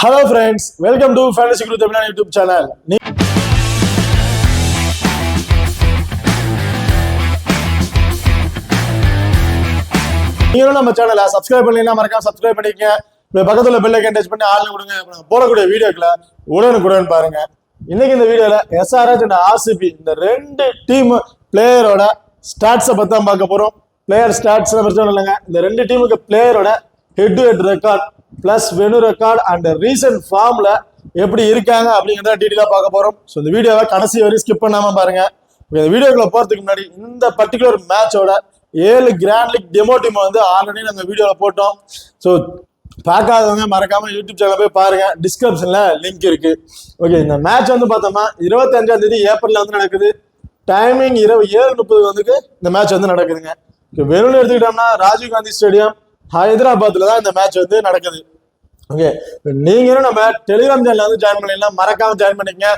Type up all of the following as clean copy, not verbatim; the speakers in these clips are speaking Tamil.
Hello friends, welcome to Fantasy Guru Tamil YouTube channel. நீங்களும் நம்ம சேனலை சப்ஸ்கிரைப் பண்ணீங்கன்னா மறக்காம சப்ஸ்கிரைப் பண்ணிக்கங்க. பக்கத்துல பெல் ஐகான் டச் பண்ணி ஆள்னு கொடுங்க. போடக்கூடிய வீடியோக்களை உடனுக்குடன் பாருங்க. இன்னைக்கு இந்த வீடியோல எஸ்ஆர்எச் அண்ட் ஆர்சிபி இந்த ரெண்டு டீம் பிளேயரோட ஸ்டாட்ஸை பத்தி தான் பார்க்க போறோம். பிளேயர் ஸ்டாட்ஸ் பிரச்சனை இல்லைங்க. இந்த ரெண்டு டீமுக்கு பிளேயரோட head to head record plus venue record and recent ஃபார்ம்ல எப்படி இருக்காங்க அப்படிங்கிறத டீட்டெயிலாக பார்க்க போறோம். ஸோ இந்த வீடியோவை கடைசி வரையும் ஸ்கிப் பண்ணாம பாருங்க. இந்த வீடியோக்குள்ள போறதுக்கு முன்னாடி இந்த பர்டிகுலர் மேட்சோட 7 கிராண்ட் லீக் டெமோ டீம் வந்து ஆல்ரெடி நாங்கள் வீடியோவில் போட்டோம். ஸோ பார்க்காதவங்க மறக்காம யூடியூப் சேனல் போய் பாருங்க, டிஸ்கிரிப்ஷன்ல லிங்க் இருக்கு. ஓகே, இந்த மேட்ச் வந்து பார்த்தோம்னா 25ஆம் தேதி ஏப்ரல்ல வந்து நடக்குது. டைமிங் இரவு 7:30 வந்துக்கு இந்த மேட்ச் வந்து நடக்குதுங்க. வெறும் எடுத்துக்கிட்டோம்னா ராஜீவ் காந்தி ஸ்டேடியம் ஹைதராபாத்ல தான் இந்த மேட்ச் வந்து நடக்குது. ஓகே, நீங்களும் நம்ம டெலிகிராம் சேனல்ல வந்து ஜாயின் பண்ணிடலாம், மறக்காம ஜாயின் பண்ணிக்கங்க.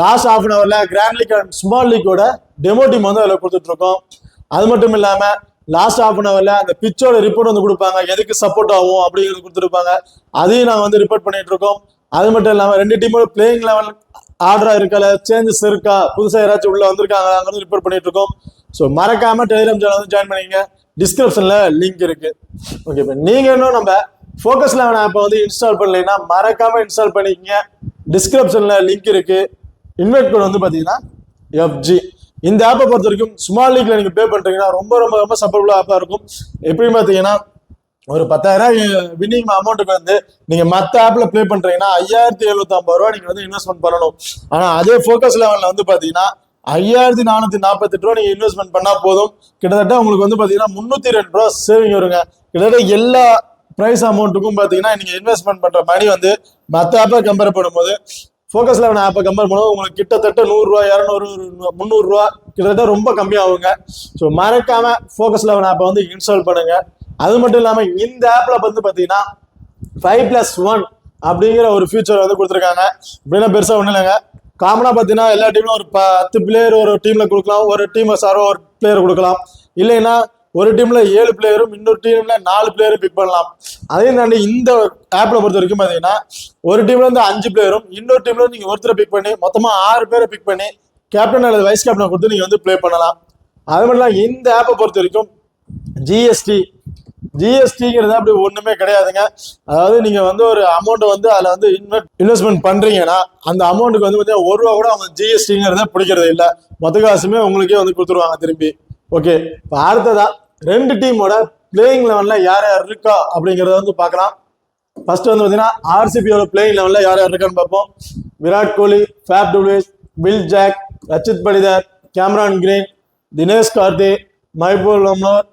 லாஸ்ட் ஹாஃப் அன் ஹவர்ல கிராண்ட் லீக் அண்ட் ஸ்மால் லீக்கோட டெமோ டீம் வந்து அதில் கொடுத்துட்டு இருக்கோம். அது மட்டும் இல்லாம லாஸ்ட் ஹாஃப் அன் ஹவர்ல அந்த பிச்சோட ரிப்போர்ட் வந்து கொடுப்பாங்க, எதுக்கு சப்போர்ட் ஆகும் அப்படிங்கிறது கொடுத்துருப்பாங்க. அதையும் நாங்கள் வந்து ரிப்போர்ட் பண்ணிட்டு இருக்கோம். அது மட்டும் இல்லாம ரெண்டு டீமோட பிளேயிங் லெவல் ஆர்டரா இருக்கல, சேஞ்சஸ் இருக்கா, புதுசாக யாராச்சும் உள்ள வந்திருக்காங்க ரிப்போர்ட் பண்ணிட்டு இருக்கோம். ஸோ மறக்காம டெலிகிராம் சேனல் வந்து ஜாயின் பண்ணிக்கங்க, டிஸ்கிரிப்ஷன்ல லிங்க் இருக்கு. ஓகே, இப்போ நீங்க இன்னும் நம்ம ஃபோக்கஸ் 11 ஆப்பை வந்து இன்ஸ்டால் பண்ணலைன்னா மறக்காம இன்ஸ்டால் பண்ணிக்கங்க. டிஸ்கிரிப்ஷன்ல லிங்க் இருக்கு. இன்வைட் கோட் வந்து பாத்தீங்கன்னா FG. இந்த ஆப்பை பொறுத்த வரைக்கும் ஸ்மால் லீக்ல நீங்க பே பண்றீங்கன்னா ரொம்ப ரொம்ப ரொம்ப சப்போர்ட்டபுள் ஆப்பா இருக்கும். எப்படின்னு பாத்தீங்கன்னா ஒரு 10,000 வின்னிங் அமௌண்ட்டுக்கு வந்து நீங்க மற்ற ஆப்ல ப்ளே பண்றீங்கன்னா 5,750 ரூபா நீங்க வந்து இன்வெஸ்ட்மெண்ட் பண்ணணும். ஆனா அதே ஃபோக்கஸ் 11ல வந்து பாத்தீங்கன்னா 5,448 ரூபா நீங்க இன்வெஸ்ட்மெண்ட் பண்ணா போதும். கிட்டத்தட்ட உங்களுக்கு வந்து பாத்தீங்கன்னா 302 ரூபா சேவிங் வருங்க. கிட்டத்தட்ட எல்லா பிரைஸ் அமௌண்ட்டுக்கும் பாத்தீங்கன்னா நீங்க இன்வெஸ்ட்மெண்ட் பண்ற மணி வந்து மற்ற ஆப்பை கம்பேர் பண்ணும்போது ஃபோக்கஸ் 11 ஆப்பை கம்பேர் பண்ணும்போது உங்களுக்கு கிட்டத்தட்ட 100 ரூபா 200 300 ரூபா கிட்டத்தட்ட ரொம்ப கம்மியாகுங்க. ஸோ மறக்காம ஃபோக்கஸ் 11 ஆப்பை வந்து இன்ஸ்டால் பண்ணுங்க. அது மட்டும் இல்லாம இந்த ஆப்ல வந்து பாத்தீங்கன்னா 5+1 அப்படிங்கிற ஒரு ஃபியூச்சர் வந்து கொடுத்துருக்காங்க. அப்படின்னா பெருசா ஒண்ணு இல்லைங்க. காமனா பாத்தீங்கன்னா எல்லா டீம்ல ஒரு 10 பிளேயர் ஒரு டீம்ல கொடுக்கலாம், ஒரு டீம் சாரோ ஒரு பிளேயர் கொடுக்கலாம். இல்லைன்னா ஒரு டீம்ல 7 பிளேயரும் இன்னொரு டீம்ல 4 பிளேயரும் பிக் பண்ணலாம். அதையும் தாண்டி இந்த ஆப்ல பொறுத்த வரைக்கும் பாத்தீங்கன்னா ஒரு டீம்ல இருந்து 5 பிளேயரும் இன்னொரு டீம்ல நீங்க ஒருத்தரை பிக் பண்ணி மொத்தமா 6 பேரை பிக் பண்ணி கேப்டன் அல்லது வைஸ் கேப்டன் கொடுத்து நீங்க வந்து பிளே பண்ணலாம். அது மட்டும் இல்லாம இந்த ஆப்பை பொறுத்த வரைக்கும் ஜிஎஸ்டிங்கிறது அப்படி ஒண்ணுமே கிடையாதுங்க. அதாவது நீங்க வந்து ஒரு அமௌண்ட் வந்து அதுல வந்து இன்வெஸ்ட்மெண்ட் பண்றீங்கன்னா அந்த அமௌண்ட்டுக்கு வந்து பார்த்தீங்கன்னா 1 ரூபா கூட அவங்க ஜிஎஸ்டிங்கிறத பிடிக்கிறது இல்லை. மொத்த காசுமே உங்களுக்கே வந்து கொடுத்துருவாங்க திரும்பி. ஓகே, இப்போ அடுத்ததா ரெண்டு டீமோட பிளேயிங் லெவல்ல யார் யார் இருக்கா அப்படிங்கிறத வந்து பார்க்கலாம். ஃபர்ஸ்ட் வந்து பார்த்தீங்கன்னா ஆர்சிபியோட பிளேயிங் லெவல்ல யார் யார் இருக்கான்னு பார்ப்போம். Virat Kohli, Faf de Villiers, Will Jacks, Rajat Patidar, Cameron Green, Dinesh Karthik, Mahipal Lomror,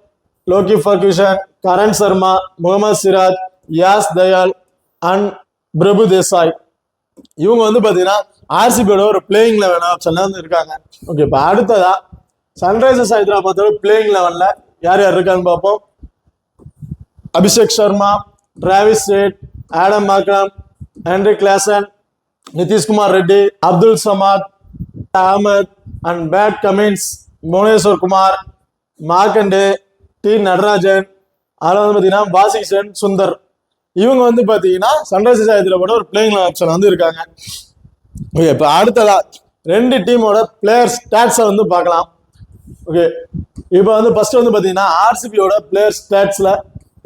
Lockie Ferguson, Karn Sharma, Mohammed Siraj, Yash Dayal and Prabhudessai. இவங்க வந்து பாத்தீங்கன்னா ஆர்சிபியோட ஒரு பிளேயிங் லெவல் ஆப்ஷன்ல வந்து இருக்காங்க. ஓகே, இப்போ அடுத்ததா சன்ரைசர்ஸ் ஹைதராபாத்தோட பிளேயிங் லெவல்ல யார் யார் இருக்கான்னு பார்ப்போம். Abhishek Sharma, Travis head, Adam Markram, Henry Klaasen, Nitish Kumar Reddy, Abdul Samad, Ahmed and Pat Cummins, Bhubaneswar Kumar, Markande, D Natarajan, அதில் வந்து பார்த்தீங்கன்னா வாஷிங்டன் சுந்தர். இவங்க வந்து பார்த்தீங்கன்னா சன்ரைசர்ஸ் ஹைதராபாத் ஒரு பிளேயிங் ஆப்ஷன் வந்து இருக்காங்க. ஓகே, இப்போ அடுத்ததா ரெண்டு டீமோட பிளேயர் ஸ்டாட்ஸை வந்து பார்க்கலாம். ஓகே, இப்போ வந்து ஃபர்ஸ்ட் வந்து பார்த்தீங்கன்னா ஆர்சிபியோட பிளேயர் ஸ்டாட்ஸ்ல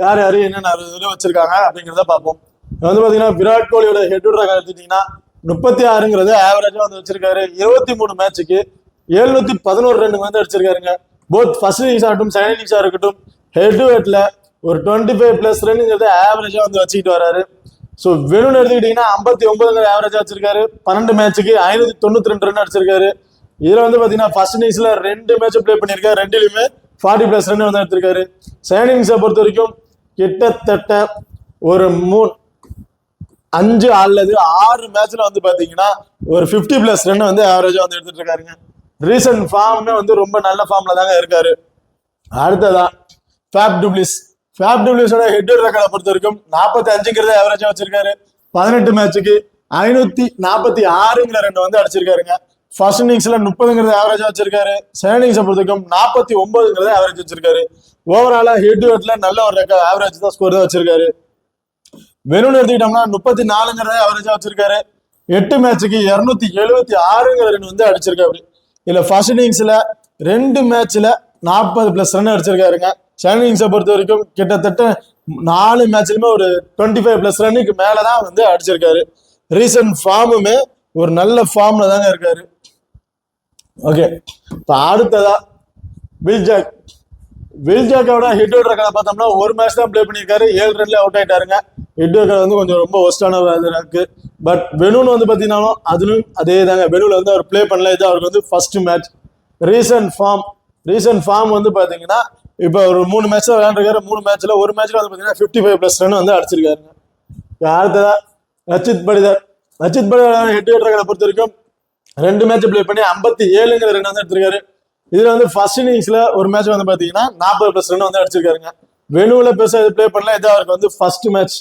யார் யார் என்னென்ன வச்சிருக்காங்க அப்படிங்கிறத பார்ப்போம். வந்து பார்த்தீங்கன்னா விராட் கோலியோட ஹெட் ரெக்கார்ட் எடுத்துட்டீங்கன்னா 36ங்கிறது ஆவரேஜா வந்து வச்சிருக்காரு. 23 மேட்சுக்கு 711 ரன் வந்து அடிச்சிருக்காருங்க. போத் ஃபர்ஸ்ட் இன்னிங்ஸ் ஆகட்டும் செகண்ட் இன்னிங்ஸா இருக்கட்டும் ஹெட் டு ஹெட்ல ஒரு 25+ ரன்ங்கிறத ஆவரேஜா வந்து வச்சுக்கிட்டு வராரு. ஸோ வெறும் எடுத்துக்கிட்டீங்கன்னா 59 ஆவரேஜா வச்சிருக்காரு. 12 மேட்சுக்கு 592 ரன் அடிச்சிருக்காரு. இதுல வந்து பாத்தீங்கன்னா ஃபர்ஸ்ட் இன்னிங்ஸ்ல 2 மேட்ச் பிளே பண்ணிருக்காரு, ரெண்டுலயுமே 40+ ரன் வந்து எடுத்திருக்காரு. செகண்ட் இன்னிங்ஸை பொறுத்த வரைக்கும் கிட்டத்தட்ட ஒரு 5 அல்லது 6 மேட்ச்ல வந்து பாத்தீங்கன்னா ஒரு 50+ ரன் வந்து ஆவரேஜா வந்து எடுத்துட்டு இருக்காருங்க. ரீசன்ட் ஃபார்மே வந்து ரொம்ப நல்ல ஃபார்ம்ல தாங்க இருக்காரு. அடுத்ததான் ஃபேப் டுவிலியர்ஸோட ஹெட் ரெக்கார்டை பொறுத்த வரைக்கும் 45ங்கிறத ஆவரேஜா வச்சிருக்காரு. 18 மேட்சுக்கு 546ங்கிற ரன் வந்து அடிச்சிருக்காருங்க. ஃபர்ஸ்ட் இன்னிங்ஸ்ல 30ங்கிறத ஆவரேஜா வச்சிருக்காரு. செகண்ட் இன்னிங்ஸை பொறுத்த வரைக்கும் 49ங்கிறத ஆவரேஜ் வச்சிருக்காரு. ஓவராலா ஹெட் டு ஹெட்ல நல்ல ஒரு ஆவரேஜ் தான் ஸ்கோர் தான் வச்சிருக்காரு. வெறும்னு எடுத்துக்கிட்டோம்னா 34ங்கிறத அவரேஜா வச்சிருக்காரு. 8 மேட்சுக்கு 276ங்கிற ரன் வந்து அடிச்சிருக்காரு. இல்ல ஃபர்ஸ்ட் இன்னிங்ஸ்ல 2 மேட்ச்ல 40+ ரன் அடிச்சிருக்காருங்க. செகண்ட் இன்னிங்ஸை பொறுத்த வரைக்கும் கிட்டத்தட்ட 4 மேட்ச்லயுமே ஒரு 25+ ரன்னுக்கு மேலதான் வந்து அடிச்சிருக்காரு. ரீசன்ட் ஃபார்முமே ஒரு நல்ல ஃபார்ம்ல தாங்க இருக்காரு. ஓகே, இப்ப அடுத்ததா வில்ஜாக்கோட ஹிட் ரெக்கார்டை பார்த்தோம்னா ஒரு மேட்ச் தான் பிளே பண்ணியிருக்காரு, 7 ரன்ல அவுட் ஆயிட்டாருங்க. ஹிட் ரெக்கார்டு வந்து கொஞ்சம் ரொம்ப ஒஸ்டான இருக்கு. பட் வெனுன்னு வந்து பார்த்தீங்கன்னாலும் அதுவும் அதே தாங்க. வெனுல வந்து அவர் பிளே பண்ணல, இது அவருக்கு வந்து ஃபர்ஸ்ட் மேட்ச். ரீசன்ட் ஃபார்ம் வந்து பார்த்தீங்கன்னா இப்போ ஒரு 3 மேட்ச்ல விளையாண்டுருக்காரு. 3 மேட்ச்ல ஒரு மேட்ச்ல வந்து பார்த்தீங்கன்னா 55+ ரன் வந்து அடிச்சிருக்காருங்க. அடுத்ததா ரச்சித் படிதர் ஹிட் ரெக்கார்டை பொறுத்த வரைக்கும் 2 மேட்ச் பிளே பண்ணி 57ங்கிற ரன் வந்து எடுத்திருக்காரு. இதுல வந்து ஃபர்ஸ்ட் இன்னிங்ஸ்ல ஒரு மேட்ச் வந்து பாத்தீங்கன்னா 40+ ரன் வந்து அடிச்சிருக்காருங்க. வெனுல பெருசா இது பிளே பண்ணல, இது அவருக்கு வந்து ஃபர்ஸ்ட் மேட்ச்.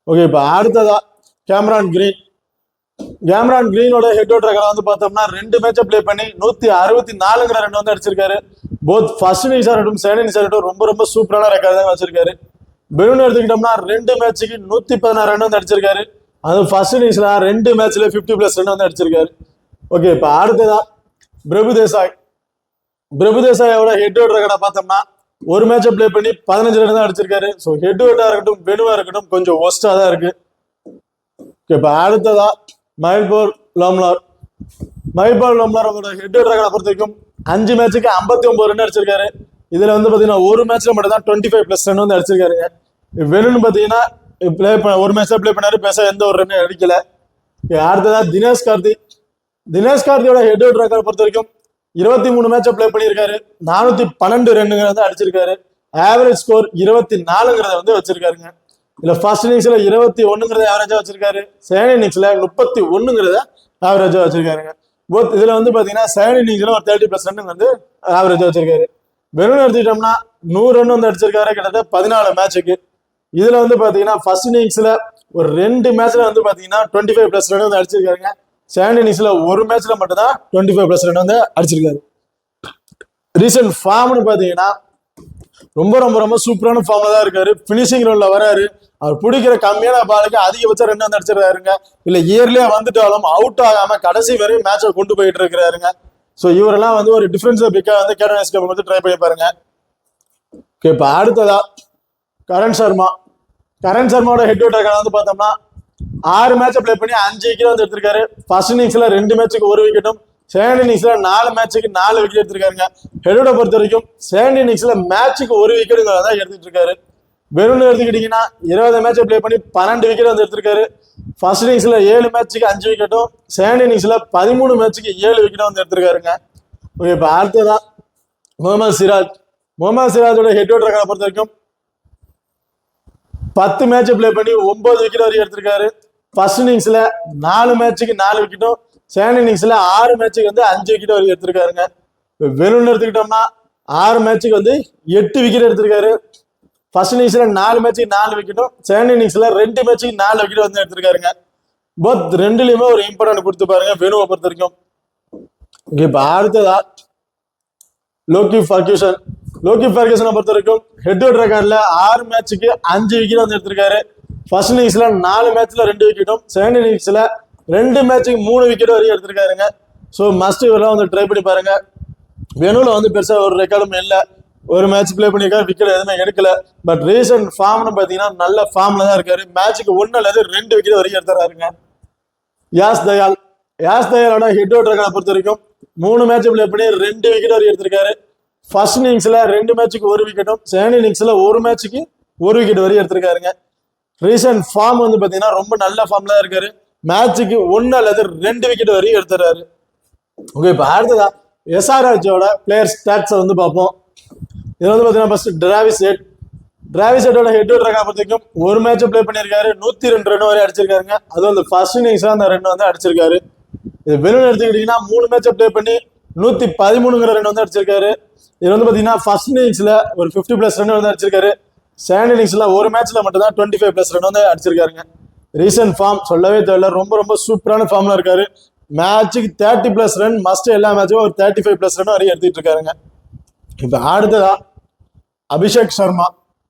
ஓகே, இப்ப அடுத்ததா கேமரான் கிரீனோட ஹெட் ரெக்கார்டை வந்து பார்த்தோம்னா 2 மேட்சை பிளே பண்ணி 164ங்கிற ரன் வந்து அடிச்சிருக்காரு. போத் ஃபர்ஸ்ட் இன்னிங்ஸா இருக்கட்டும் செகண்ட் இன்னிங்ஸா இருக்கட்டும் ரொம்ப ரொம்ப சூப்பரான ரெக்கார்டு தான் வச்சிருக்காரு. வெனுன்னு எடுத்துக்கிட்டோம்னா 2 மேட்சுக்கு 116 ரன் வந்து அடிச்சிருக்காரு. அது ஃபர்ஸ்ட் இன்னிங்ஸ்ல 2 மேட்ச்ல 50+ ரன் வந்து அடிச்சிருக்காரு. ஓகே, இப்ப அடுத்ததா பிரபுதேசாயோட ஹெட் ரெக்கார்டை பார்த்தோம்னா ஒரு மேட்சை பிளே பண்ணி 15 ரன் தான் அடிச்சிருக்காரு. ஸோ ஹெட் இருக்கட்டும் வெனுவா இருக்கட்டும் கொஞ்சம் ஒஸ்டா தான் இருக்கு. இப்ப அடுத்ததா மஹில்பூர் லோம்லாரோட ஹெட் ரெக்கார்டை பொறுத்த வரைக்கும் 5 மேட்சுக்கு 59 ரன் அடிச்சிருக்காரு. இதுல வந்து பாத்தீங்கன்னா ஒரு மேட்ச்ல மட்டும் தான் 25+ ரன் வந்து அடிச்சிருக்காருங்க. வெனுன்னு பாத்தீங்கன்னா ஒரு மேட்ச்ல பிளே பண்ணாரு, பேச எந்த ஒரு ரன் அடிக்கல. அடுத்ததா தினேஷ் கார்த்தியோட ஹெட் ரெக்கார்டை பொறுத்த வரைக்கும் 23 மேட்சை பிளே பண்ணியிருக்காரு. 412 ரன்னுங்கிறத அடிச்சிருக்காரு. ஆவரேஜ் ஸ்கோர் 24ங்கிறத வந்து வச்சிருக்காருங்க. இல்ல ஃபர்ஸ்ட் இன்னிங்ஸ்ல 21ங்கிறத ஆவரேஜா வச்சிருக்காரு. செகண்ட் இன்னிங்ஸ்ல 31ங்கிறத ஆவரேஜா வச்சிருக்காருங்க. போத் இதுல வந்து பாத்தீங்கன்னா செகண்ட் இன்னிங்ஸ்ல ஒரு 30+ ரன் வந்து ஆவரேஜா வச்சிருக்காரு. வெறும் எடுத்துக்கிட்டோம்னா 100 ரன் வந்து அடிச்சிருக்காரு கிட்டத்தட்ட 14 மேட்சுக்கு. இதுல வந்து பாத்தீங்கன்னா ஃபர்ஸ்ட் இன்னிங்ஸ்ல ஒரு 2 மேட்ச்ல வந்து பாத்தீங்கன்னா 25+ ரன் வந்து அடிச்சிருக்காருங்க. செகண்ட் இன்னிங்ஸ்ல ஒரு மேட்ச்ல மட்டும் தான் 25+ ரன் வந்து அடிச்சிருக்காரு. ரீசன்ட் ஃபார்ம்னு பாத்தீங்கன்னா ரொம்ப ரொம்ப ரொம்ப சூப்பரான ஃபார்ம்ல தான் இருக்காரு. பினிஷிங் ரோல்ல வராரு. அவர் பிடிக்கிற கம்மியான பாலுக்கு அதிகபட்ச ரன் வந்து அடிச்சிருக்காருங்க. இல்ல இயர்லியா வந்துட்டாலும் அவுட் ஆகாம கடைசி வரையும் மேட்சை கொண்டு போயிட்டு இருக்கிறாருங்க. ஸோ இவரெல்லாம் வந்து ஒரு டிஃபரன்ஸ் பிக்கா வந்து கேப்டன் கப் வந்து ட்ரை பண்ணி பாருங்க. ஓகே, இப்ப அடுத்ததா கரண் சர்மாவோட ஹெட் ரெக்கார்ட் வந்து பார்த்தோம்னா 6 மேட்சை பிளே பண்ணி 5 விக்கெட் வந்து எடுத்திருக்காரு. ஃபர்ஸ்ட் இன்னிங்ஸ்ல 2 மேட்சுக்கு 1 விக்கெட்டும் செகண்ட் இன்னிங்ஸ்ல 4 மேட்சுக்கு 4 விக்கெட் எடுத்திருக்காருங்க. ஹெட்டோட பொறுத்த வரைக்கும் செகண்ட் இன்னிங்ஸ்ல மேட்சுக்கு 1 விக்கெட் தான் எடுத்துட்டு இருக்காரு. வெறும்னு எடுத்துக்கிட்டீங்கன்னா 20 மேட்சை பிளே பண்ணி 12 விக்கெட் வந்து எடுத்திருக்காரு. ஃபர்ஸ்ட் இன்னிங்ஸ்ல 7 மேட்சுக்கு 5 விக்கெட்டும் செகண்ட் இன்னிங்ஸ்ல 13 மேட்சுக்கு 7 விக்கெட் வந்து எடுத்திருக்காருங்க. ஓகே, இப்ப அடுத்ததான் முகமது சிராஜோட ஹெட் ரெக்கார்டை பொறுத்த வரைக்கும் 10 மேட்சை பிளே பண்ணி 9 விக்கெட் வரைக்கும் எடுத்திருக்காரு. ஃபர்ஸ்ட் இன்னிங்ஸ்ல 4 மேட்சுக்கு 4 விக்கெட்டும் செகண்ட் இன்னிங்ஸ்ல 6 மேட்சுக்கு வந்து 5 விக்கெட் வரைக்கும் எடுத்திருக்காருங்க. வெறும்னு எடுத்துக்கிட்டோம்னா 6 மேட்சுக்கு வந்து 8 விக்கெட் எடுத்திருக்காரு. ஃபர்ஸ்ட் இன்னிங்ஸ்ல 4 மேட்சுக்கு 4 விக்கெட்டும் செகண்ட் இன்னிங்ஸ்ல 2 மேட்சுக்கு 4 விக்கெட் வந்து எடுத்திருக்காருங்க. போத் ரெண்டுலயுமே ஒரு இம்பார்ட்டன்ட் கொடுத்து பாருங்க வெனுவை பொறுத்த வரைக்கும். இப்ப அடுத்ததா லோக்கி ஃபர்கியூசனை பொறுத்த வரைக்கும் ஹெட் ரெக்கார்ட்ல 6 மேட்சுக்கு 5 விக்கெட் வந்து எடுத்திருக்காரு. ஃபர்ஸ்ட் இன்னிங்ஸ்ல 4 மேட்ச்ல 2 விக்கெட்டும் செகண்ட் இன்னிங்ஸ்ல 2 மேட்சுக்கு 3 விக்கெட் வரைக்கும் எடுத்திருக்காருங்க. ஸோ மஸ்ட் இவரெல்லாம் வந்து ட்ரை பண்ணி பாருங்க. வெனுல வந்து பெருசா ஒரு ரெக்கார்டும் இல்லை. ஒரு மேட்ச் பிளே பண்ணிருக்காரு, விக்கெட் எதுவுமே எடுக்கல. பட் ரீசன்ட் ஃபார்ம்னு பாத்தீங்கன்னா நல்ல ஃபார்ம்ல தான் இருக்காரு. மேட்சுக்கு 1 அல்லது 2 விக்கெட் வரைக்கும் எடுத்துறாருங்க. யாஸ் தயாலோட ஹெட் ரெக்கார்டை பொறுத்த வரைக்கும் 3 மேட்ச் பிளே பண்ணி 2 விக்கெட் வரைக்கும் எடுத்திருக்காரு. ஃபர்ஸ்ட் இன்னிங்ஸ்ல 2 மேட்சுக்கு 1 விக்கெட்டும் செகண்ட் இன்னிங்ஸ்ல 1 மேட்சுக்கு 1 விக்கெட் வரையும் எடுத்திருக்காருங்க. ரீசன்ட் ஃபார்ம் வந்து பாத்தீங்கன்னா ரொம்ப நல்ல ஃபார்ம்ல தான் இருக்காரு. மேட்சுக்கு 1 அல்லது 2 விக்கெட் வரையும் எடுத்துறாரு. ஓகே, இப்ப அடுத்ததா எஸ்ஆர்ஹெச்சோட பிளேயர் ஸ்டாட்ஸ் வந்து பார்ப்போம். இது வந்து பாத்தீங்கன்னா ஃபர்ஸ்ட் டிராவிஸ் ஹெட்டோட ஹெட் ரெக்கார்டை பொறுத்த வரைக்கும் ஒரு மேட்ச் பிளே பண்ணியிருக்காரு. 102 ரன் வரை அடிச்சிருக்காருங்க. அதுவும் அந்த ஃபர்ஸ்ட் இன்னிங்ஸ்ல அந்த ரன் வந்து அடிச்சிருக்காரு. இது வெறும் எடுத்துக்கிட்டீங்கன்னா 3 மேட்சை பிளே பண்ணி 113ங்கிற ரன் வந்து அடிச்சிருக்காரு. இது வந்து பாத்தீங்கன்னா ஃபர்ஸ்ட் இன்னிங்ஸ்ல ஒரு 50+ ரன் வந்து அடிச்சிருக்காரு. செகண்ட் இன்னிங்ஸ்ல ஒரு மேட்ச்ல மட்டும் தான் 25+ ரன் வந்து அடிச்சிருக்காருங்க. ரீசன்ட் ஃபார்ம் சொல்லவே தேவையில்ல, ரொம்ப ரொம்ப சூப்பரான ஃபார்ம்ல இருக்காரு. மேட்சுக்கு 30+ ரன் மஸ்ட், எல்லா மேட்சும் ஒரு 35+ ரன் வரையும் எடுத்துட்டு இருக்காருங்க. இப்ப அடுத்ததா அபிஷேக்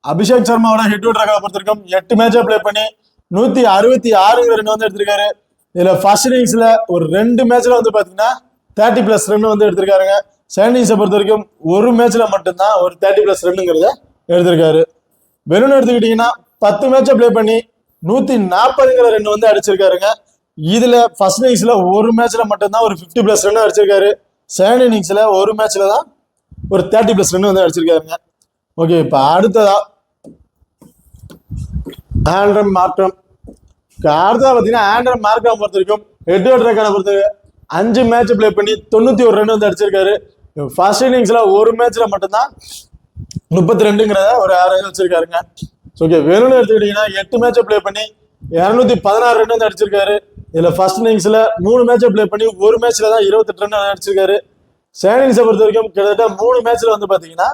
அபிஷேக் சர்மாவோட ஹெட் டு ரெக்கார்டை பொறுத்த வரைக்கும் 8 மேட்சை பிளே பண்ணி 166 ரன் வந்து எடுத்திருக்காரு. இதுல ஃபர்ஸ்ட் இன்னிங்ஸ்ல ஒரு 2 மேட்ச்ல வந்து பாத்தீங்கன்னா 30+ ரன் வந்து எடுத்திருக்காருங்க. செகண்ட் இன்னிங்ஸை பொறுத்த வரைக்கும் ஒரு மேட்ச்ல மட்டும்தான் ஒரு 30+ ரன்னுங்கிறத எடுத்திருக்காரு. வெறும் எடுத்துக்கிட்டீங்கன்னா 10 மேட்சை பிளே பண்ணி 140 ரன் வந்து அடிச்சிருக்காருங்க. இதுல ஃபர்ஸ்ட் இன்னிங்ஸ்ல ஒரு மேட்ச்ல மட்டும்தான் ஒரு 50+ ரன் அடிச்சிருக்காரு. செகண்ட் இன்னிங்ஸ்ல ஒரு மேட்ச்ல தான் ஒரு 30+ ரன் வந்து அடிச்சிருக்காருங்க. ஓகே, இப்ப அடுத்ததா ஆண்ட்ரம் மார்க்ரம். அடுத்ததா பாத்தீங்கன்னா ஆண்ட்ரம் மார்க்ரம் பொறுத்த வரைக்கும் ஹெட் டு ஹெட் ரெக்கார்டை பொறுத்த 5 மேட்ச் பிளே பண்ணி 91 ரன் வந்து அடிச்சிருக்காரு. ஃபர்ஸ்ட் இன்னிங்ஸ்ல ஒரு மேட்ச்ல மட்டும்தான் 32ங்கிறத ஒரு ஆவரேஜ் வச்சிருக்காருங்க. ஓகே, வேணும்னு எடுத்துக்கிட்டீங்கன்னா 8 மேட்சை பிளே பண்ணி 216 ரன் வந்து அடிச்சிருக்காரு. இதுல ஃபர்ஸ்ட் இன்னிங்ஸ்ல 3 மேட்சை பிளே பண்ணி ஒரு மேட்ச்ல தான் 28 ரன் அடிச்சிருக்காரு. செகண்ட் இன்னிங்ஸை பொறுத்த வரைக்கும் கிட்டத்தட்ட 3 மேட்ச்ல வந்து பாத்தீங்கன்னா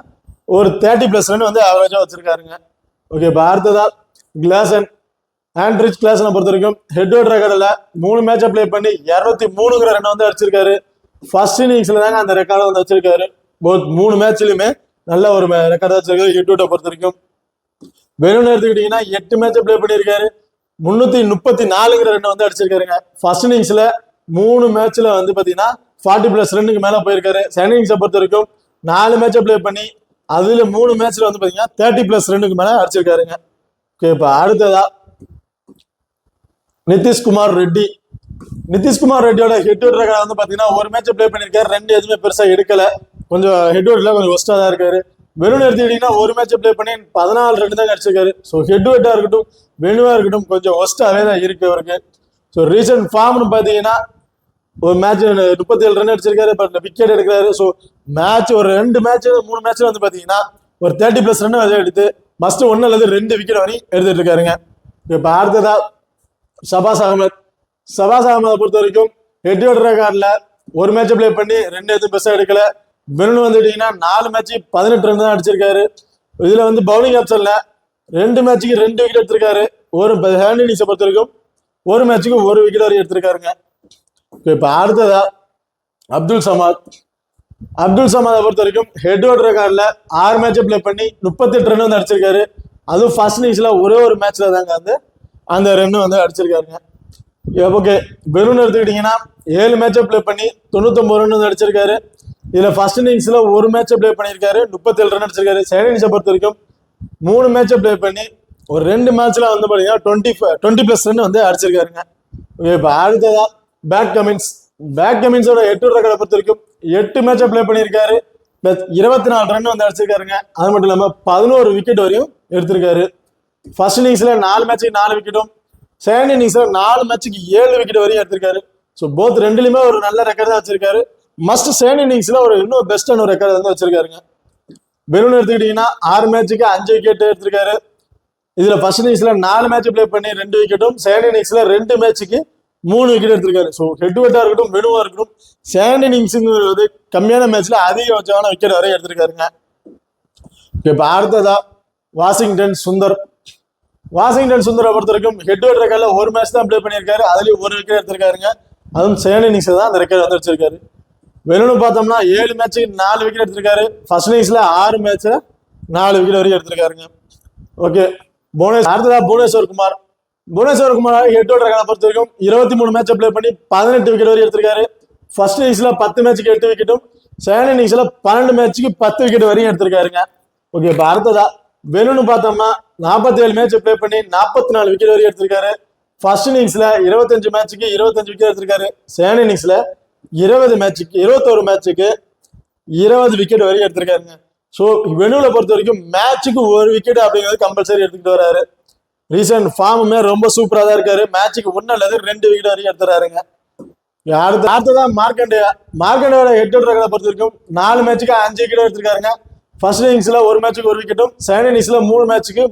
ஒரு 30+ ரன் வந்து ஆவரேஜா வச்சிருக்காருங்க. ஓகே, இப்போ அடுத்ததா கிளாசன். ஆண்ட்ரிச் கிளாசனை பொறுத்த வரைக்கும் ஹெட் டு ஹெட் ரெக்கார்டில் 3 மேட்சை பிளே பண்ணி 203 ரன் வந்து அடிச்சிருக்காரு. ஃபர்ஸ்ட் இன்னிங்ஸ்ல தாங்க அந்த ரெக்கார்டை வந்து வச்சிருக்காரு. போத் 3 மேட்ச்லயுமே நல்ல ஒரு ரெக்கார்டை வச்சிருக்காரு ஹெட் டு ஹெட்டை பொறுத்த வரைக்கும். வேணும்னு எடுத்துக்கிட்டீங்கன்னா 8 மேட்சை பிளே பண்ணியிருக்காரு. 334 ரன் வந்து அடிச்சிருக்காருங்க. ஃபர்ஸ்ட் இன்னிங்ஸ்ல 3 மேட்ச்ல வந்து பாத்தீங்கன்னா 40+ ரன்னுக்கு மேல போயிருக்காரு. செகண்ட் இன்னிங்ஸை பொறுத்த வரைக்கும் 4 மேட்சை பிளே பண்ணி அதுல 3 மேட்ச்ல வந்து பாத்தீங்கன்னா 30+ ரன்னுக்கு மேல அடிச்சிருக்காருங்க. ஓகே, இப்ப அடுத்ததா நிதிஷ்குமார் ரெட்டி. நிதிஷ்குமார் ரெட்டியோட ஹெட் டு ஹெட் ரெக்கார்ட் வந்து பாத்தீங்கன்னா ஒரு மேட்ச் பிளே பண்ணிருக்காரு. 2 எதுவுமே பெருசா எடுக்கல. கொஞ்சம் ஹெட் டு ஹெட்ல கொஞ்சம் ஒஸ்டா தான் இருக்காரு. வெறும் எடுத்துக்கிட்டீங்கன்னா ஒரு மேட்ச் பிளே பண்ணி 14 ரன் தான் அடிச்சிருக்காரு. ஸோ ஹெட் டு ஹெட்டா இருக்கட்டும் வெனுவா இருக்கட்டும் கொஞ்சம் ஒஸ்டாவே தான் இருக்கு அவருக்கு. ஸோ ரீசன்ட் ஃபார்ம்னு பாத்தீங்கன்னா ஒரு மேட்ச் 37 ரன் அடிச்சிருக்காரு. பட் விக்கெட் எடுக்கிறாரு. ஸோ மேட்ச் ஒரு 2 மேட்ச் 3 மேட்ச்ல வந்து பாத்தீங்கன்னா ஒரு 30+ ரன் அதை எடுத்து மஸ்ட் 1 அல்லது 2 விக்கெட் வரை எடுத்துட்டு இருக்காருங்க. இப்ப அடுத்ததா ஷபாஸ் அகமது. ஷபாஸ் அகமதை பொறுத்த வரைக்கும் ஹெட் டு ஹெட் ரெக்கார்ட்ல ஒரு மேட்ச் பிளே பண்ணி 2 எதுவும் பெருசா எடுக்கல. வெறும் வந்துட்டீங்கன்னா 4 மேட்ச் 18 ரன் தான் அடிச்சிருக்காரு. இதுல வந்து பவுலிங் ஆப்ஷன்ல 2 மேட்சுக்கு 2 விக்கெட் எடுத்திருக்காரு. ஒரு ஹேண்ட் இன்னிங்ஸை பொறுத்த வரைக்கும் ஒரு மேட்சுக்கு 1 விக்கெட் வரை எடுத்திருக்காருங்க. இப்ப அடுத்ததா அப்துல் சமாத். அப்துல் சமாதை பொறுத்த வரைக்கும் ஹெட் டு ஹெட் ரெக்கார்ட்ல 6 மேட்சை பிளே பண்ணி 38 ரன் வந்து அடிச்சிருக்காரு. அதுவும் ஃபர்ஸ்ட் இன்னிங்ஸ்ல ஒரே ஒரு மேட்ச்ல தாங்க வந்து அந்த ரன் வந்து அடிச்சிருக்காருங்க. ஓகே, வெறும் எடுத்துக்கிட்டீங்கன்னா 7 மேட்சை பிளே பண்ணி 99 ரன் வந்து அடிச்சிருக்காரு. இதுல ஃபர்ஸ்ட் இன்னிங்ஸ்ல ஒரு மேட்சை பிளே பண்ணியிருக்காரு. 37 ரன் அடிச்சிருக்காரு. செகண்ட் இன்னிங்ஸை பொறுத்த வரைக்கும் 3 மேட்சை பிளே பண்ணி ஒரு 2 மேட்ச்ல வந்து பாத்தீங்கன்னா 20+ ரன் வந்து அடிச்சிருக்காருங்க. இப்ப அடுத்ததா பேட் கமின்ஸ். பேட் கமின்ஸோட ஹெட் டு ஹெட் ரெக்கார்டை பொறுத்த வரைக்கும் 8 மேட்சை பிளே பண்ணியிருக்காரு. பிளஸ் 24 ரன் வந்து அடிச்சிருக்காருங்க. அது மட்டும் இல்லாம 11 விக்கெட் வரையும் எடுத்திருக்காரு. ஃபர்ஸ்ட் இன்னிங்ஸ்ல 4 மேட்சுக்கு 4 விக்கெட்டும் செகண்ட் இன்னிங்ஸ்ல 4 மேட்சுக்கு 7 விக்கெட் வரையும் எடுத்திருக்காரு. ஸோ போத் ரெண்டுலயுமே ஒரு நல்ல ரெக்கார்ட் தான் வச்சிருக்காரு. மஸ்ட் செகண்ட் இன்னிங்ஸ்ல ஒரு இன்னும் பெஸ்டான ஒரு ரெக்கார்ட் வந்து வச்சிருக்காருங்க. வெறும் எடுத்துக்கிட்டீங்கன்னா 6 மேட்சுக்கு 5 விக்கெட் எடுத்திருக்காரு. இதுல ஃபர்ஸ்ட் இன்னிங்ஸ்ல 4 மேட்ச் பிளே பண்ணி 2 விக்கெட்டும் செகண்ட் இன்னிங்ஸ்ல 2 மேட்சுக்கு 3 விக்கெட் எடுத்திருக்காரு. ஸோ ஹெட் டு ஹெட்டா இருக்கட்டும் வெனுவா இருக்கட்டும் செகண்ட் இன்னிங்ஸுங்கிறது கம்மியான மேட்ச்ல அதிகபட்சமான விக்கெட் வரை எடுத்திருக்காருங்க. இப்ப அடுத்ததா வாஷிங்டன் சுந்தர். வாஷிங்டன் சுந்தரை பொறுத்த வரைக்கும் ஹெட் டு ஹெட் ரெக்கார்ட்ல ஒரு மேட்ச் தான் பிளே பண்ணியிருக்காரு. அதுலயும் 1 விக்கெட் எடுத்திருக்காருங்க. அதுவும் செகண்ட் இன்னிங்ஸ் தான் அந்த ரெக்கார்ட் வந்து வச்சிருக்காரு. வெறும் பார்த்தோம்னா 7 மேட்சுக்கு 4 விக்கெட் எடுத்திருக்காரு. ஃபர்ஸ்ட் இன்னிங்ஸ்ல 6 மேட்ச்ல 4 விக்கெட் வரைக்கும் எடுத்திருக்காருங்க. ஓகே, அடுத்ததா Bhuvneshwar Kumar. Bhuvneshwar Kumar head to head ரெக்கார்டை பொறுத்த வரைக்கும் 23 மேட்சை பிளே பண்ணி 18 விக்கெட் வரை எடுத்திருக்காரு. ஃபர்ஸ்ட் இன்னிங்ஸ்ல 10 மேட்சுக்கு 8 விக்கெட்டும் செகண்ட் இன்னிங்ஸ்ல 12 மேட்சுக்கு 10 விக்கெட் வரையும் எடுத்திருக்காருங்க. ஓகே, இப்ப அடுத்ததா வெனுன்னு பார்த்தோம்னா 47 மேட்ச் பிளே பண்ணி 44 விக்கெட் வரையும் எடுத்திருக்காரு. ஃபர்ஸ்ட் இன்னிங்ஸ்ல 25 மேட்சுக்கு 25 விக்கெட் எடுத்திருக்காரு. செகண்ட் இன்னிங்ஸ்ல 21 மேட்சுக்கு 20 விக்கெட் வரையும் எடுத்திருக்காருங்க. ஸோ வெனுல பொறுத்த வரைக்கும் மேட்சுக்கு 1 விக்கெட் அப்படிங்கிறது கம்பல்சரி எடுத்துக்கிட்டு வராரு. ரீசன்ட் ஃபார்முமே ரொம்ப சூப்பரா தான் இருக்காரு. மேட்சுக்கு 1 அல்லது 2 விக்கெட் வரையும் எடுத்துறாருங்க. அடுத்ததான் மார்க்கண்டேயா. மார்க்கண்டேயோட ஹெட் டு ஹெட் ரெக்கார்டை பொறுத்த வரைக்கும் 4 மேட்சுக்கு 5 விக்கெட் எடுத்திருக்காருங்க. ஃபர்ஸ்ட் இன்னிங்ஸ்ல 1 மேட்சுக்கு 1 விக்கெட்டும் செகண்ட் இன்னிங்ஸ்ல 3 மேட்சுக்கு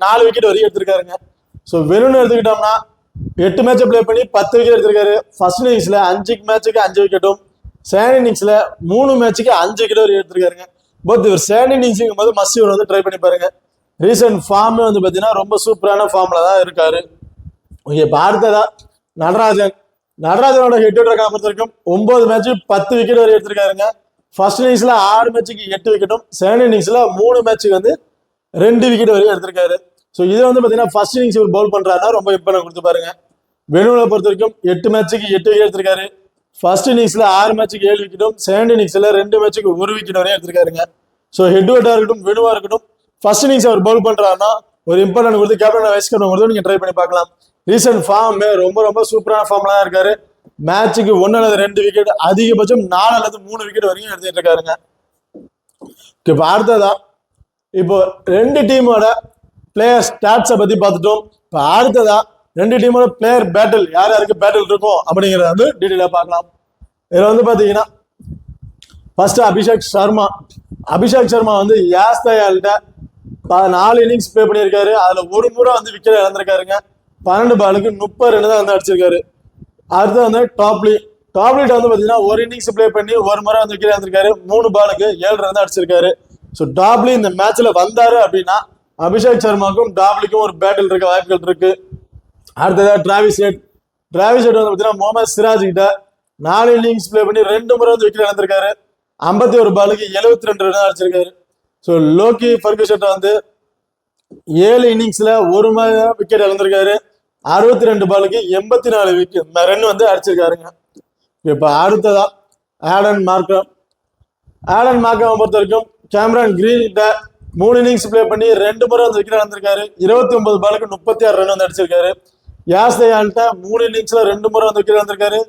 4 விக்கெட் வரையும் எடுத்திருக்காருங்க. ஸோ வெறும்னு எடுத்துக்கிட்டோம்னா 8 மேட்சை பிளே பண்ணி 10 விக்கெட் எடுத்திருக்காரு. ஃபர்ஸ்ட் இன்னிங்ஸ்ல 5 மேட்சுக்கு 5 விக்கெட்டும் செகண்ட் இன்னிங்ஸ்ல 3 மேட்சுக்கு 5 விக்கெட் வரையும் எடுத்திருக்காருங்க. பட் இவர் செகண்ட் இன்னிங்ஸுங்கும் போது மஸ்ட் இவர் வந்து ட்ரை பண்ணி பாருங்க. ரீசன்ட் ஃபார்ம் வந்து பாத்தீங்கன்னா ரொம்ப சூப்பரான ஃபார்ம்ல தான் இருக்காரு. ஓகே, இப்ப அடுத்ததா நடராஜன். நடராஜனோட ஹெட் டு ஹெட் ரெக்கார்டை பொறுத்த வரைக்கும் 9 மேட்ச் 10 விக்கெட் வரை எடுத்திருக்காருங்க. ஃபர்ஸ்ட் இன்னிங்ஸ்ல 6 மேட்சுக்கு 8 விக்கெட்டும் செகண்ட் இன்னிங்ஸ்ல 3 மேட்சுக்கு வந்து 2 விக்கெட் வரைக்கும் எடுத்திருக்காரு. ஸோ இதை வந்து பார்த்தீங்கன்னா ஃபர்ஸ்ட் இன்னிங்ஸ் இவர் பவுல் பண்றாருன்னா ரொம்ப இம்பார்ட்டன் கொடுத்து பாருங்க. வெனுவலை பொறுத்த வரைக்கும் 8 மேட்சுக்கு 8 விக்கெட் எடுத்திருக்காரு. ஃபர்ஸ்ட் இன்னிங்ஸ்ல 6 மேட்சுக்கு 7 விக்கெட்டும், செகண்ட் இன்னிங்ஸ்ல 2 மேட்சுக்கு 1 விக்கெட் வரையும் எடுத்திருக்காருங்க. ஸோ ஹெட்வர்டா இருக்கட்டும் வெனுவா இருக்கட்டும் ஃபர்ஸ்ட் இன்னிங்ஸ் அவர் பவுல் பண்றாருன்னா ஒரு இம்பார்ட்டன் கொடுத்து கேப்டன் வைஸ் கேப்டன் கொடுத்து நீங்க ட்ரை பண்ணி பார்க்கலாம். ரீசெண்ட் ஃபார்ம் ரொம்ப ரொம்ப சூப்பரான ஃபார்ம்ல தான் இருக்காரு. மேட்சுக்கு 1 அல்லது 2 விக்கெட், அதிகபட்சம் 4 அல்லது 3 விக்கெட் வரைக்கும் எடுத்துட்டு இருக்காருங்க. இப்போ அடுத்ததான் இப்போ 2 டீமோட பிளேயர் ஸ்டாட்ஸை பத்தி பார்த்துட்டோம். இப்போ அடுத்ததா 2 டீமோட பிளேயர் பேட்டில் யார் யாருக்கு பேட்டில் இருக்கும் அப்படிங்கிறத வந்து டீட்டெயிலாக பார்க்கலாம். இதில் வந்து பார்த்தீங்கன்னா ஃபர்ஸ்ட் அபிஷேக் சர்மா வந்து யாஸ் தயால்கிட்ட 4 இன்னிங்ஸ் ப்ளே பண்ணியிருக்காரு. அதில் ஒரு முறை வந்து விக்கெட் இழந்திருக்காருங்க. 12 பாலுக்கு 30 ரன் தான் வந்து அடிச்சிருக்காரு. அடுத்து வந்து டாப்லீட் வந்து பார்த்தீங்கன்னா ஒரு இன்னிங்ஸ் ப்ளே பண்ணி ஒரு முறை வந்து விக்கெட் இழந்திருக்காரு. 3 பாலுக்கு 7 ரன் தான் அடிச்சிருக்காரு. ஸோ டாப்லி இந்த மேட்ச்ல வந்தாரு அப்படின்னா அபிஷேக் சர்மாக்கும் டாப்லிக்கும் ஒரு பேட்டில் இருக்க வாய்ப்புகள் இருக்கு. அடுத்ததா டிராவிஸ் ஹெட் வந்து பார்த்தீங்கன்னா முகமது சிராஜ் கிட்ட 4 இன்னிங்ஸ் ப்ளே பண்ணி 2 முறை வந்து விக்கெட் இழந்திருக்காரு. 51 பாலுக்கு 72 ரன் அடிச்சிருக்காரு. ஸோ லோக்கி ஃபர்குசன் வந்து 7 இன்னிங்ஸ்ல ஒரு முறை விக்கெட் இழந்திருக்காரு. 62 பாலுக்கு 84 ரன் வந்து அடிச்சிருக்காருங்க. இப்போ அடுத்ததா ஆடன் மார்க்கம் பொறுத்த வரைக்கும் கேமரான் கிரீன் கிட்ட 3 இன்னிங்ஸ் ப்ளே பண்ணி 2 முறை வந்து விக்கெட் இழந்திருக்காரு. 29 பாலுக்கு 36 ரன் வந்து அடிச்சிருக்காரு. யாஸ் தயால்கிட்ட 3 இன்னிங்ஸ்ல 2 முறை வந்து விக்கெட் இழந்திருக்காரு.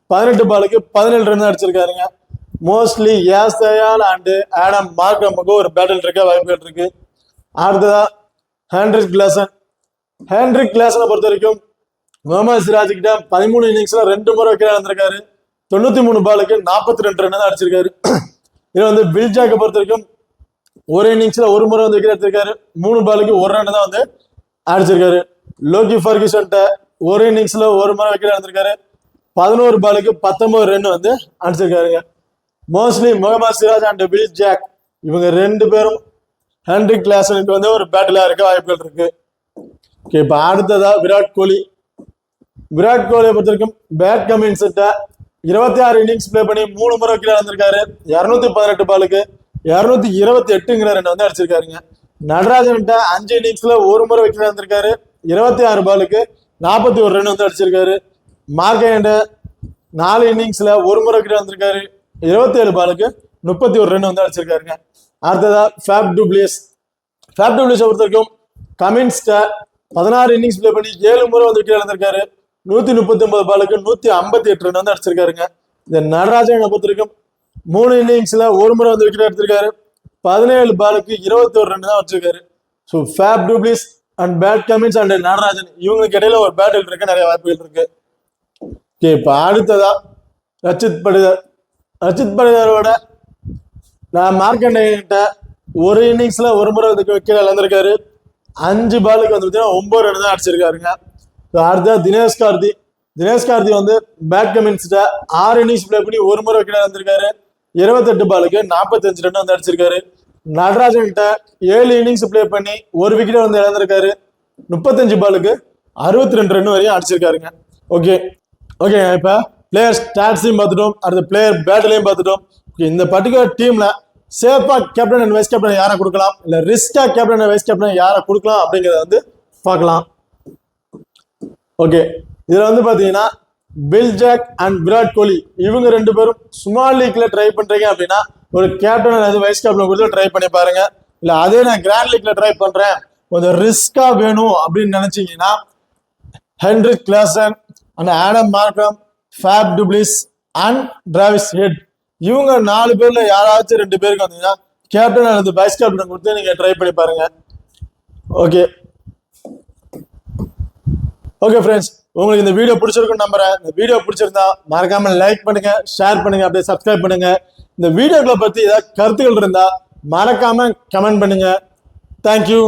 18 பாலுக்கு 17 ரன் அடிச்சிருக்காருங்க. Mostly Yash Dayal and Adam மார்க்கமுக்கு ஒரு பேட்டில் இருக்க வாய்ப்புகள் இருக்கு. அடுத்ததா ஹென்ரிக் கிளாசனை பொறுத்த வரைக்கும் முகமது சிராஜ் கிட்ட 13 இன்னிங்ஸ்ல 2 முறை விக்கெட் இழந்திருக்காரு. 93 பாலுக்கு 42 ரன் தான் அடிச்சிருக்காரு. இது வந்து பில் ஜாக்கை பொறுத்த வரைக்கும் ஒரு இன்னிங்ஸ்ல ஒரு முறை வந்து விக்கெட் எடுத்திருக்காரு. 3 பாலுக்கு 1 ரன் தான் வந்து அடிச்சிருக்காரு. லோக்கி ஃபர்குசன்ட்ட ஒரு இன்னிங்ஸ்ல ஒரு முறை விக்கெட் எடுத்திருக்காரு. 11 பாலுக்கு 19 ரன் வந்து அடிச்சிருக்காருங்க. Mostly Mohammed Siraj and Will Jacks இவங்க 2 பேரும் ஹென்ரிக் கிளாசனுக்கு வந்து ஒரு பேட்டிலா இருக்க வாய்ப்புகள் இருக்கு. இப்போ அடுத்ததா விராட் கோலியை பொறுத்த வரைக்கும் பேட் கமின்ஸ் 26 இன்னிங்ஸ் ப்ளே பண்ணி 3 முறை விக்கெட் இழந்திருக்காரு. 218 பாலுக்கு 228 ரன் வந்து அடிச்சிருக்காருங்க. நடராஜன் 5 இன்னிங்ஸ்ல ஒரு முறை விக்கெட் இழந்திருக்காரு. 26 பாலுக்கு 41 ரன் வந்து அடிச்சிருக்காரு. மார்க்கெண்ட 4 இன்னிங்ஸ்ல ஒரு முறை விக்கெட் இழந்திருக்காரு. 27 பாலுக்கு 31 ரன் வந்து அடிச்சிருக்காருங்க. அடுத்ததா ஃபேப் டூப்ளிஸ் பொறுத்த வரைக்கும் கமின்ஸ்ட 16 இன்னிங்ஸ் ப்ளே பண்ணி 7 முறை வந்து விக்கெட் இழந்திருக்காரு. 139 பாலுக்கு 158 ரன் வந்து அடிச்சிருக்காருங்க. இந்த நடராஜனை பொறுத்த வரைக்கும் 3 இன்னிங்ஸ்ல ஒரு முறை வந்து விக்கெட் எடுத்திருக்காரு. 17 பாலுக்கு 21 ரன் தான் வச்சிருக்காரு. So Faf du Plessis and Pat Cummins and Natarajan இவங்களுக்கு இடையில ஒரு பேட்டில் இருக்க நிறைய வாய்ப்புகள் இருக்கு. இப்போ அடுத்ததா ரச்சித் படிதாரோட நான் மார்க்கண்ட ஒரு இன்னிங்ஸ்ல ஒரு முறை வந்து விக்கெட் இழந்திருக்காரு. 5 பாலுக்கு வந்து 9 ரன் தான் அடிச்சிருக்காருங்க. அடுத்த தினேஷ் கார்த்தி வந்து பேட் கமின்ஸ்ட 6 இன்னிங்ஸ் ப்ளே பண்ணி ஒரு முறை விக்கெட் இழந்திருக்காரு. 28 பாலுக்கு 45 ரன் வந்து அடிச்சிருக்காரு. நடராஜன் 7 இன்னிங்ஸ் ப்ளே பண்ணி ஒரு விக்கெட் வந்து இழந்திருக்காரு. 35 பாலுக்கு 62 ரன் வரையும் அடிச்சிருக்காருங்க. ஓகே இப்ப பிளேயர் ஸ்டாட்ஸையும் பார்த்துட்டோம், அடுத்த பிளேயர் பேட்டிலையும் பார்த்துட்டோம். இந்த பர்டிகுலர் டீம்ல சேஃபா கேப்டன் அண்ட் வைஸ் கேப்டன் யாரை கொடுக்கலாம், இல்ல ரிஸ்கா கேப்டன் அண்ட் வைஸ் கேப்டன் யாரை கொடுக்கலாம் அப்படிங்கிறத வந்து பார்க்கலாம். ஓகே, இதுல வந்து பாத்தீங்கன்னா bill jack and Virat Kohli இவங்க 2 பேரும் ஸ்மால் லீக்ல ட்ரை பண்றீங்க அப்படின்னா ஒரு கேப்டன் அல்லது வைஸ் கேப்டன் கொடுத்து ட்ரை பண்ணி பாருங்க. இல்ல அதே நான் கிராண்ட் லீக்ல ட்ரை பண்றேன் கொஞ்சம் ரிஸ்கா வேணும் அப்படின்னு நினைச்சீங்கன்னா ஹென்ரிக் கிளாசன் அண்ட் ஆடம் மார்க்கம், ஃபேப் டூப்ளிஸ் அண்ட் டிராவிஸ் ஹெட் இவங்க 4 பேர்ல யாராச்சும் 2 பேருக்கு வந்தீங்கன்னா கேப்டன் அல்லது வைஸ் கேப்டன் கொடுத்து நீங்க ட்ரை பண்ணி பாருங்க. ஓகே ஃப்ரெண்ட்ஸ், உங்களுக்கு இந்த வீடியோ பிடிச்சிருக்குன்னு நம்புறேன். இந்த வீடியோ பிடிச்சிருந்தா மறக்காம லைக் பண்ணுங்க, ஷேர் பண்ணுங்க, அப்படியே சப்ஸ்கிரைப் பண்ணுங்க. இந்த வீடியோக்களை பத்தி ஏதாவது கருத்துக்கள் இருந்தா மறக்காம கமெண்ட் பண்ணுங்க. தேங்க்யூ.